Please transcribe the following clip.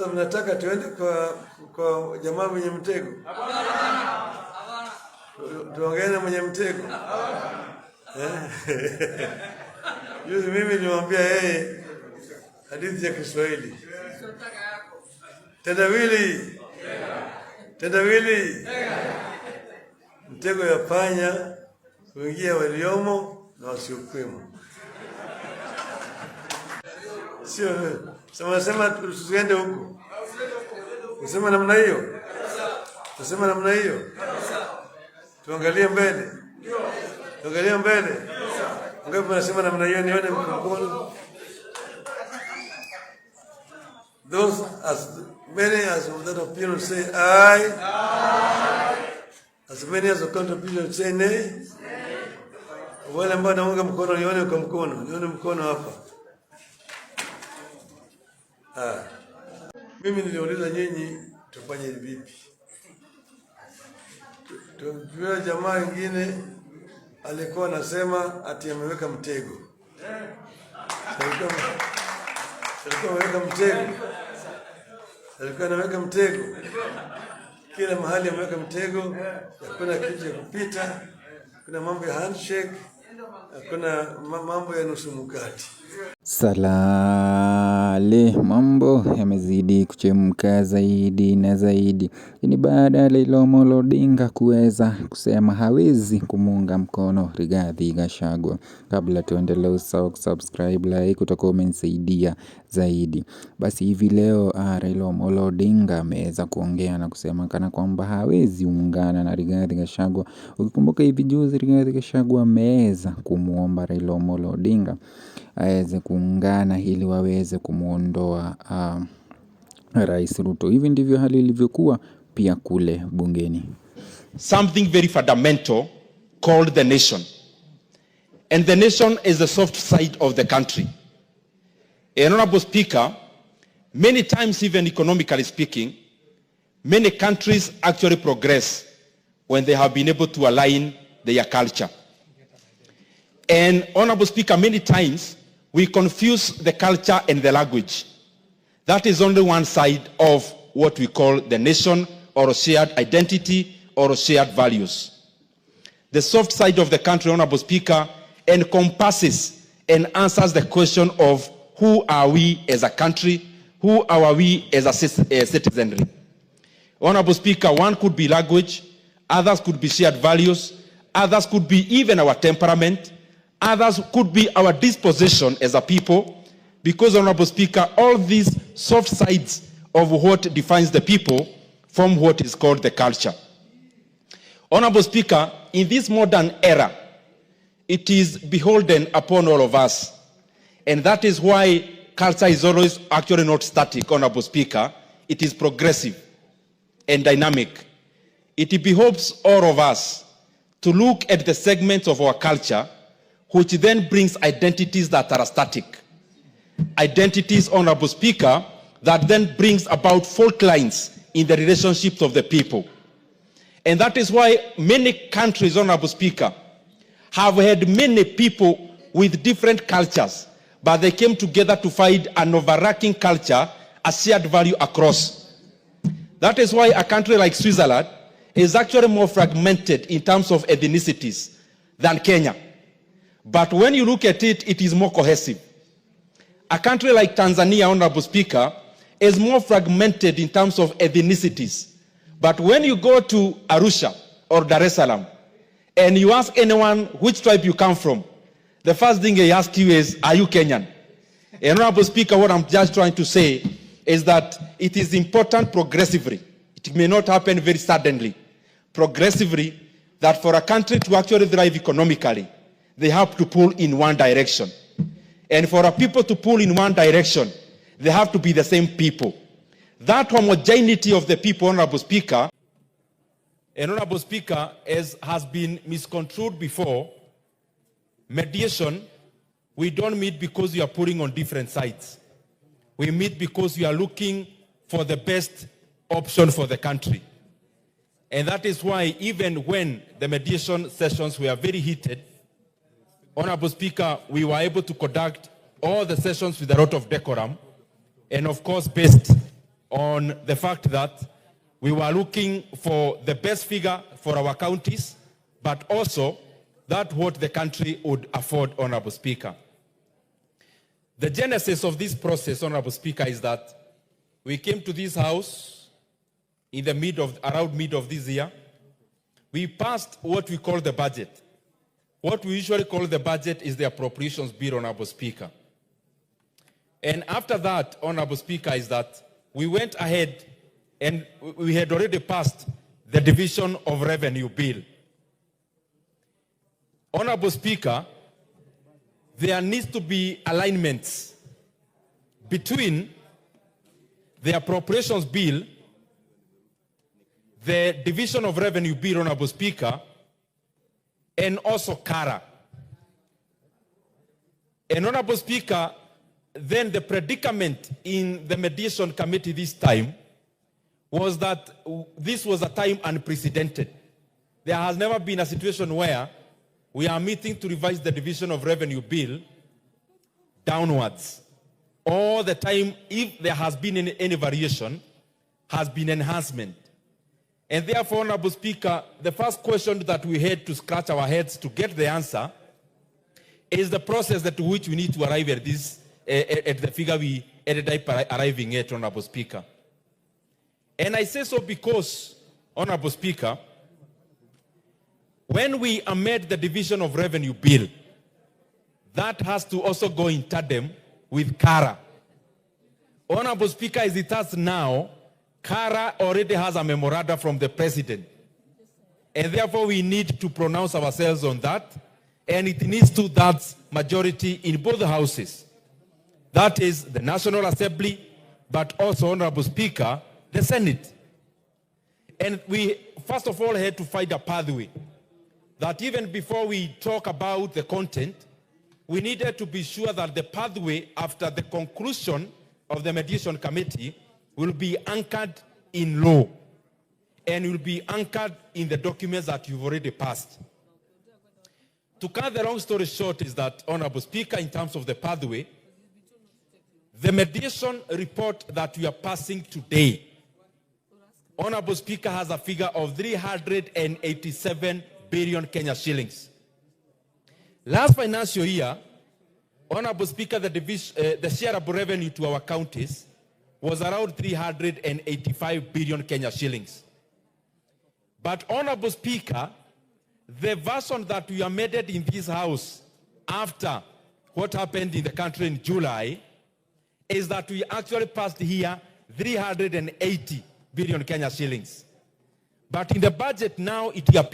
Sasa mnataka tuende kwa jamaa mwenye mtego? Hapana. Tuongee na mwenye mtego? Yuzi mimi nilimwambia yeye hadithi ya Kiswahili. Tendawili. Mtego ya panya kuingia waliomo na wasiokuwemo. Sio sema tusiende huko. Usema namna hiyo. Usema namna hiyo. Tuangalie mbele. Tuangalie mbele. Ngapi nasema namna hiyo nione mkono. Those as many as that opinion say aye. As many as the contribution say nay. Wale ambao naunga mkono nione kwa mkono. Nione mkono hapa. Mimi niliuliza nyinyi tufanye vipi? Tuwe jamaa wengine alikuwa anasema ati ameweka mtego. Alikuwa anaweka mtego. Kila mahali ameweka mtego, hakuna kitu ya kupita, kuna mambo ya handshake, kuna mambo ya nusu mkate. Salale, mambo yamezidi kuchemka zaidi na zaidi. Ni baada ya Raila Amolo Odinga kuweza kusema hawezi kumuunga mkono Rigathi Gachagua. Kabla tuendelee, usahau kusubscribe, like, utakuwa umenisaidia zaidi. Basi hivi leo Raila Amolo Odinga ameweza kuongea na kusema kana kwamba hawezi ungana na Rigathi Gachagua. Ukikumbuka hivi juzi Rigathi Gachagua ameweza kumuomba Raila Amolo Odinga aweze kuungana ili waweze kumuondoa Rais Ruto. Hivi ndivyo hali ilivyokuwa pia kule bungeni. Something very fundamental called the nation. And the nation is the soft side of the country. Honorable Speaker, many times, even economically speaking, many countries actually progress when they have been able to align their culture. And Honorable Speaker, many times we confuse the culture and the language. That is only one side of what we call the nation, or a shared identity, or a shared values. The soft side of the country, Honorable Speaker, encompasses and answers the question of who are we as a country, who are we as a citizenry. Honorable Speaker, one could be language, others could be shared values, others could be even our temperament, others could be our disposition as a people, because, Honorable Speaker, all these soft sides of what defines the people form what is called the culture. Honorable Speaker, in this modern era, it is beholden upon all of us. And that is why culture is always actually not static, Honorable Speaker. It is progressive and dynamic. It behoves all of us to look at the segments of our culture which then brings identities that are static. Identities, Honorable Speaker, that then brings about fault lines in the relationships of the people. And that is why many countries, Honorable Speaker, have had many people with different cultures, but they came together to find an overarching culture, a shared value across. That is why a country like Switzerland is actually more fragmented in terms of ethnicities than Kenya. But when you look at it, it is more cohesive. A country like Tanzania, Honorable Speaker, is more fragmented in terms of ethnicities. But when you go to Arusha or Dar es Salaam, and you ask anyone which tribe you come from, the first thing they ask you is, are you Kenyan? Honorable Speaker, what I'm just trying to say is that it is important progressively. It may not happen very suddenly. Progressively, that for a country to actually thrive economically, they have to pull in one direction. And for a people to pull in one direction, they have to be the same people. That homogeneity of the people, Honorable Speaker, and Honorable Speaker, has been misconstrued before. Mediation, we don't meet because we are pulling on different sides. We meet because we are looking for the best option for the country. And that is why even when the mediation sessions were very heated, Honorable Speaker, we were able to conduct all the sessions with a lot of decorum, and of course based on the fact that we were looking for the best figure for our counties, but also that what the country would afford, Honorable Speaker. The genesis of this process, Honorable Speaker, is that we came to this house in the around mid of this year. We passed what we call the budget. What we usually call the budget is the appropriations bill, Honorable Speaker. And after that, Honorable Speaker, is that we went ahead and we had already passed the division of revenue bill. Honorable Speaker, there needs to be alignments between the appropriations bill, the division of revenue bill, Honorable Speaker, and also KARA. And Honorable Speaker, then the predicament in the mediation committee this time was that this was a time unprecedented. There has never been a situation where we are meeting to revise the division of revenue bill downwards. All the time, if there has been any variation, has been enhancement. And therefore, Honorable Speaker, the first question that we had to scratch our heads to get the answer is the process to which we need to arrive at this, at the figure we ended up arriving at, Honorable Speaker. And I say so because, Honorable Speaker, when we amend the division of revenue bill, that has to also go in tandem with KARA. Honorable Speaker, as it has now, KARA already has a memoranda from the President. And therefore we need to pronounce ourselves on that. And it needs to that majority in both houses. That is the National Assembly, but also, Honorable Speaker, the Senate. And we, first of all, had to find a pathway that even before we talk about the content, we needed to be sure that the pathway after the conclusion of the mediation committee will be anchored in law and will be anchored in the documents that you've already passed. To cut the long story short is that, Honorable Speaker, in terms of the pathway, the mediation report that we are passing today, Honorable Speaker, has a figure of 387 billion Kenya shillings. Last financial year, Honorable Speaker, the shareable revenue to our counties was around 385 billion Kenya shillings. But, Honorable Speaker, the version that we amended in this house after what happened in the country in July is that we actually passed here 380 billion Kenya shillings. But in the budget now, it appears